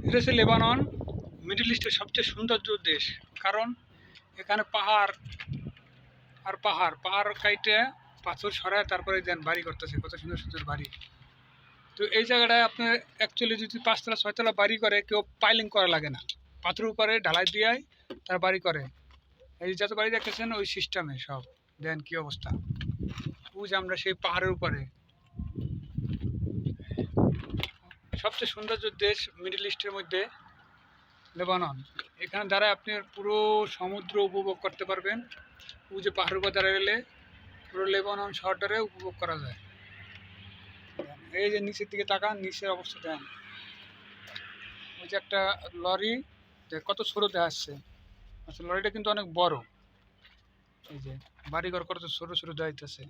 এটা হচ্ছে Lebanon, middle ইস্টের সবচেয়ে সৌন্দর্য দেশ। কারণ এখানে পাহাড় আর পাহাড়, পাহাড় কাইটে পাথর সরায় তারপরে দেন বাড়ি করতেছে, কত সুন্দর সুন্দর বাড়ি। তো এই জায়গাটায় আপনার অ্যাকচুয়ালি যদি 5 তলা 6 তলা বাড়ি করে, কেউ পাইলিং করা লাগে না, পাথর উপরে ঢালাই দিয়ে তার বাড়ি করে। এই যত বাড়ি দেখতেছেন ওই সিস্টেমে সব। দেন কি অবস্থা, বুঝ আমরা সেই পাহাড়ের উপরে। সবচেয়ে সৌন্দর্য দেশ মিডল ইস্টের মধ্যে লেবানন। এখানে দ্বারা আপনি পুরো সমুদ্র উপভোগ করতে পারবেন। ওই যে পাহাড়ের উপর দাঁড়া গেলে পুরো লেবানন শহরটারে উপভোগ করা যায়। এই যে নিচের দিকে তাকান, নিচের অবস্থা দেন। ওই যে একটা লরি, কত ছোট দেখা যাচ্ছে, আচ্ছা লরিটা কিন্তু অনেক বড়। এই যে বাড়িঘর কত ছোট ছোট যাইতেছে।